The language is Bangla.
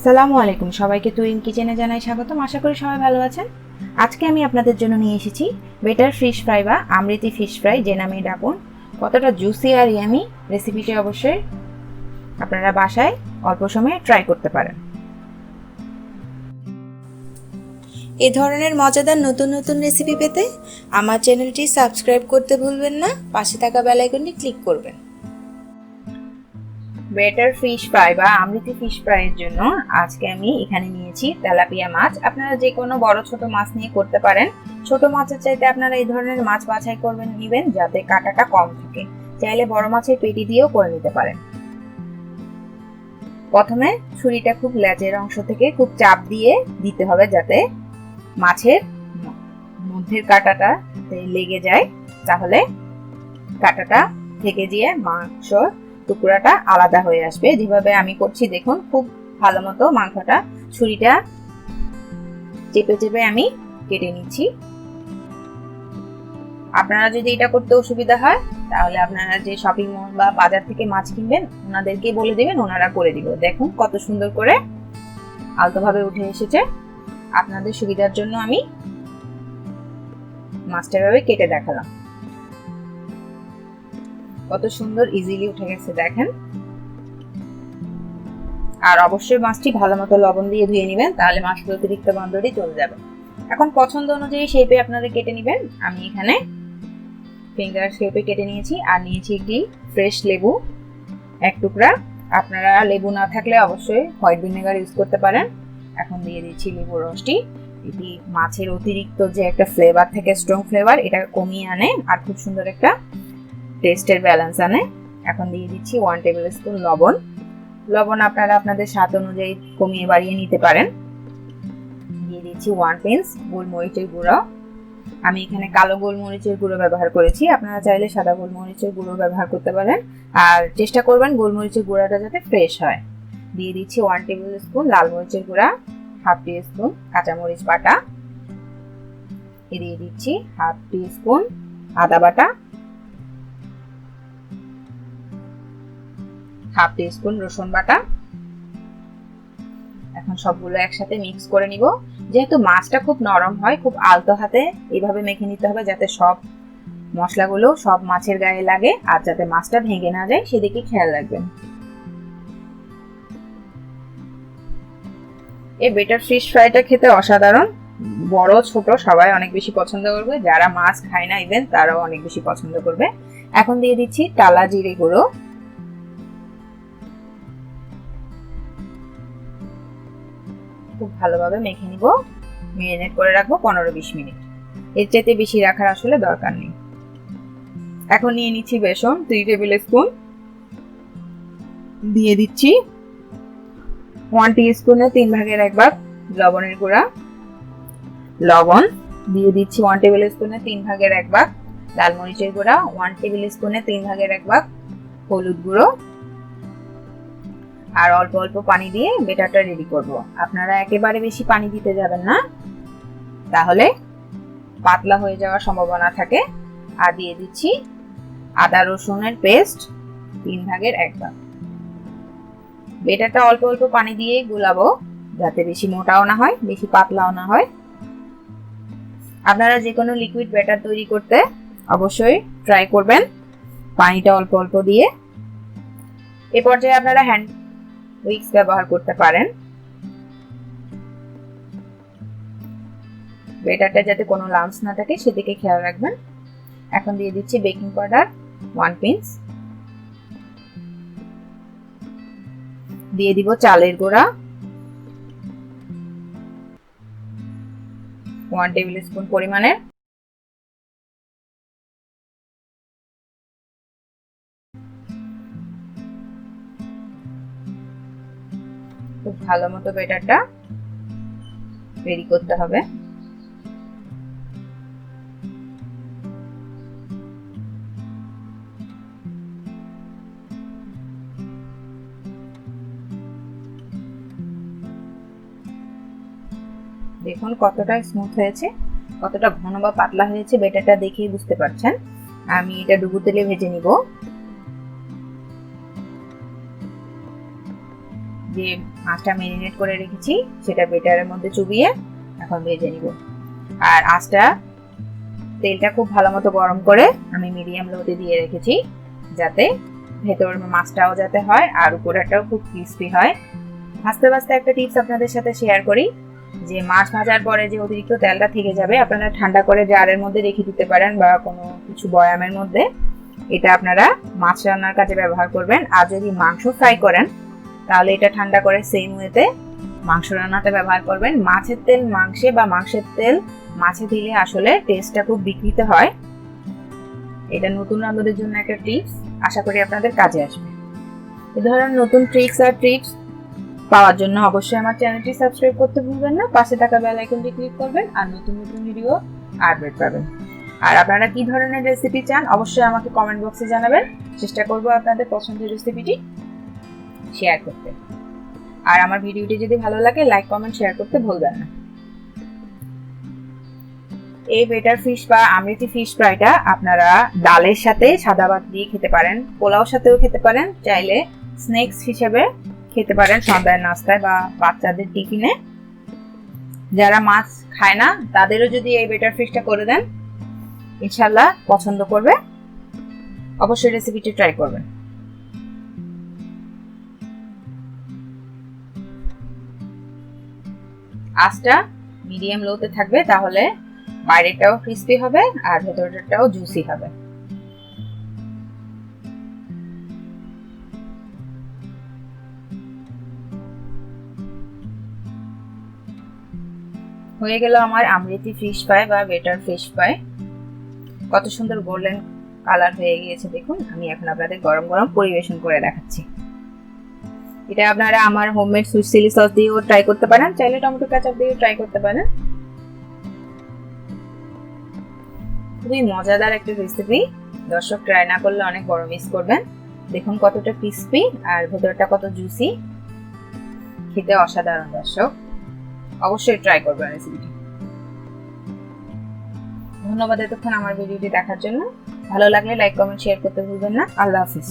আসসালামু আলাইকুম, সবাইকে তুরিন কিচেনে জানাই স্বাগতম। আশা করি সবাই ভালো আছেন। আজকে আমি আপনাদের জন্য নিয়ে এসেছি বেটার ফিশ ফ্রাই বা আমৃতি ফিশ ফ্রাই, যে নামেই ডাকুন। কতটা জুসি আর ইয়ামি, রেসিপিটি অবশ্যই আপনারা বাসায় অল্প সময়ে ট্রাই করতে পারেন। এ ধরনের মজাদার নতুন নতুন রেসিপি পেতে আমার চ্যানেলটি সাবস্ক্রাইব করতে ভুলবেন না, পাশে থাকা বেল আইকনটি ক্লিক করবেন। বেটার ফিশ ফ্রাই বা আমৃতি ফিশ ফ্রাইয়ের জন্য আজকে আমি এখানে নিয়েছি তেলাপিয়া মাছ। আপনারা যে কোনো বড় ছোট মাছ নিয়ে করতে পারেন। ছোট মাছের চাইতে আপনারা এই ধরনের মাছ বাছাই করবেন নেবেন যাতে কাঁটাটা কম থাকে। চাইলে বড় মাছের পেটি দিয়েও করে নিতে পারেন। প্রথমে ছুরিটা খুব লেজের অংশ থেকে খুব চাপ দিয়ে দিতে হবে যাতে মাছের মধ্যের কাঁটাটা লেগে যায়, তাহলে কাঁটাটা থেকে দিয়ে মাংস টুকরাটা আলাদা হয়ে আসবে। যেভাবে আমি করছি দেখুন, খুব ভালো মতো মাংসটা ছুরিটা চেপে চেপে আমি কেটে নিচ্ছি। আপনারা যদি এটা করতে অসুবিধা হয় তাহলে আপনারা যে শপিং মল বা বাজার থেকে মাছ কিনবেন ওনাদেরকে বলে দিবেন, ওনারা করে দিবে। দেখুন কত সুন্দর করে আলতোভাবে উঠে এসেছে। আপনাদের সুবিধার জন্য আমি মাছটা এভাবে কেটে দেখালাম। কত সুন্দর ইজিলি উঠে গেছে দেখেন। আর অবশ্যই মাছটি ভালো মতো লবণ দিয়ে ধুয়ে নেবেন, তাহলে মাছের অতিরিক্ত গন্ধটি চলে যাবে। এখন পছন্দ অনুযায়ী শেপে আপনারা কেটে নেবেন। আমি এখানে ফিঙ্গার শেপে কেটে নিয়েছি। আর নিয়েছি একটি ফ্রেশ লেবু, এক টুকরা। আপনারা লেবু না থাকলে অবশ্যই হোয়াইট ভিনেগার ইউজ করতে পারেন। এখন দিয়ে দিচ্ছি লেবুর রসটি। এটি মাছের অতিরিক্ত যে একটা ফ্লেভার থাকে, স্ট্রং ফ্লেভার, এটা কমিয়ে আনে আর খুব সুন্দর একটা টেস্টের ব্যালেন্স আনে। এখন দিয়ে দিচ্ছি 1 টেবিল স্পুন লবণ। লবণ আপনারা আপনাদের স্বাদ অনুযায়ী কমিয়ে বাড়িয়ে নিতে পারেন। দিয়ে দিচ্ছি 1 পিঞ্চ গোলমরিচের গুঁড়ো। আমি এখানে কালো গোলমরিচের গুঁড়ো ব্যবহার করেছি, আপনারা চাইলে সাদা গোলমরিচের গুঁড়ো ব্যবহার করতে পারেন। আর চেষ্টা করবেন গোলমরিচের গুঁড়াটা যাতে ফ্রেশ হয়। দিয়ে দিচ্ছি 1 টেবিল স্পুন লাল মরিচের গুঁড়া, হাফ টি স্পুন কাঁচামরিচ বাটা, দিয়ে দিচ্ছি হাফ টি স্পুন আদা বাটা, হাফ টি স্পুন রসুন বাটা। এখন সবগুলো একসাথে মিক্স করে নিব। যেহেতু মাছটা খুব নরম হয়, খুব আলতো হাতে এইভাবে মেখে নিতে হবে যাতে সব মশলাগুলো সব মাছের গায়ে লাগে আর যাতে মাছটা ভেঙে না যায় সেদিকে খেয়াল রাখবেন। এই বেটার ফিশ ফ্রাইটা খেতে অসাধারণ। বড় ছোট সবাই অনেক বেশি পছন্দ করবে, যারা মাছ খায় না ইভেন তারাও অনেক বেশি পছন্দ করবে। এখন দিয়ে দিচ্ছি টালা জিরে গুঁড়ো। খুব ভালোভাবে মেখে নিব। মেরিনেট করে রাখবো 15-20 মিনিট। এর চাইতে বেশি রাখার আসলে দরকার নেই। এখন নিয়ে নিচ্ছি বেসন 3 টেবিল স্পুন। দিয়ে দিচ্ছি 1 টিস্পুনের 3 ভাগের 1 ভাগ লবণের গুঁড়া। লবণ দিয়ে দিচ্ছি 1 টেবিল স্পুনের 3 ভাগের 1 ভাগ লাল মরিচের গুঁড়া, 1 টেবিল স্পুনের 3 ভাগের 1 ভাগ হলুদ গুঁড়ো। আর অল্প অল্প পানি দিয়ে বেটারটা রেডি করব। আপনারা একেবারে বেশি পানি দিতে যাবেন না, তাহলে পাতলা হয়ে যাওয়ার সম্ভাবনা থাকে। আর দিয়ে দিচ্ছি আদা রসুনের পেস্ট 3 ভাগের 1 ভাগ। বেটারটা অল্প অল্প পানি দিয়ে গুলাবো যাতে বেশি মোটাও না হয় বেশি পাতলাও না হয়। আপনারা যে কোনো লিকুইড ব্যাটার তৈরি করতে অবশ্যই ট্রাই করবেন পানিটা অল্প অল্প দিয়ে। এ পর্যায়ে আপনারা হ্যান্ড উইক্স ব্যবহার করতে পারেন, ব্যাটারটা যাতে কোনো লাম্পস না থাকে সেদিকে খেয়াল রাখবেন। এখন দিয়ে দিচ্ছি বেকিং পাউডার 1 পিঞ্চ। দিয়ে দিব চালের গুঁড়া 1 টেবিল স্পুন পরিমাণে। খুব ভালো মতো ব্যাটারটা রেডি করতে হবে। দেখুন কতটা স্মুথ হয়েছে, কতটা ঘন বা পাতলা হয়েছে ব্যাটারটা দেখেই বুঝতে পারছেন। আমি এটা ডুবো তেলে ভেজে নিব। যে মাছটা ম্যারিনেট করে রেখেছি সেটা বেটারের মধ্যে চুবিয়ে এখন ভেজে নিব। আর আঁচটা তেলটা খুব ভালো মতো গরম করে আমি মিডিয়াম লোতে দিয়ে রেখেছি, যাতে ভেতর মাছটাও যাতে হয় আর উপরেটাও খুব ক্রিস্পি হয়। ভাজতে ভাজতে একটা টিপস আপনাদের সাথে শেয়ার করি, যে মাছ ভাজার পরে যে অতিরিক্ত তেলটা থেকে যাবে আপনারা ঠান্ডা করে জারের মধ্যে রেখে দিতে পারেন বা কোনো কিছু বয়ামের মধ্যে। এটা আপনারা মাছ রান্নার কাজে ব্যবহার করবেন। আর যদি মাংস ফ্রাই করেন তাহলে এটা ঠান্ডা করে সেম ওয়েতে মাংস রান্নাতে ব্যবহার করবেন। মাছের তেল মাংসে বা মাংসের তেল মাছে দিলে আসলে টেস্টটা খুব বিকৃত হয়। এটা নতুন রাঁধুনের জন্য একটা টিপস, আশা করি আপনাদের কাজে আসবে। এই ধরনের নতুন ট্রিক্স আর টিপস পাওয়ার জন্য অবশ্যই আমার চ্যানেলটি সাবস্ক্রাইব করতে ভুলবেন না, পাশে থাকা বেল আইকনটি ক্লিক করবেন আর নতুন নতুন ভিডিও আপডেট পাবেন। আর আপনারা কি ধরনের রেসিপি চান অবশ্যই আমাকে কমেন্ট বক্সে জানাবেন, চেষ্টা করব আপনাদের পছন্দের রেসিপিটি শেয়ার করতে। আর আমার ভিডিওটি যদি ভালো লাগে লাইক কমেন্ট শেয়ার করতে ভুলবেন না। এই বেটার ফিশ বা আমৃতি ফিশ ফ্রাইটা আপনারা ডালের সাথে সাদা ভাত দিয়ে খেতে পারেন, পোলাওর সাথেও খেতে পারেন, চাইলে স্ন্যাক্স হিসেবে খেতে পারেন সন্ধ্যার নাস্তায় বা বাচ্চাদের টিফিনে। যারা মাছ খায় না তাদেরও যদি এই বেটার ফিশটা করে দেন ইনশাল্লাহ পছন্দ করবে। অবশ্যই রেসিপিটি ট্রাই করবেন। আঁচটা মিডিয়াম লোতে থাকবে, তাহলে বাইরেটাও ক্রিস্পি হবে আর ভেতরটাও জুসি হবে। হয়ে গেল আমার আমৃতি ফিশ ফ্রাই বা বেটার ফিশ ফ্রাই। কত সুন্দর গোল্ডেন কালার হয়ে গিয়েছে দেখুন। আমি এখন আপনাদের গরম গরম পরিবেশন করে দেখাচ্ছি। এটা আপনারা আমার হোমমেড সুইট চিলি সস দিয়েও ট্রাই করতে পারেন, চাইলে টমেটো কেচাপ দিয়েও ট্রাই করতে পারেন। খুবই মজাদার একটা রেসিপি, দর্শক ট্রাই না করলে অনেক বড় মিস করবেন। দেখুন কতটা ক্রিস্পি আর ভেতরটা কত জুসি, খেতে অসাধারণ। দর্শক অবশ্যই ট্রাই করবেন রেসিপিটি। ধন্যবাদ এতক্ষণ আমার ভিডিওটি দেখার জন্য। ভালো লাগলে লাইক কমেন্ট শেয়ার করতে ভুলবেন না। আল্লাহ হাফিজ।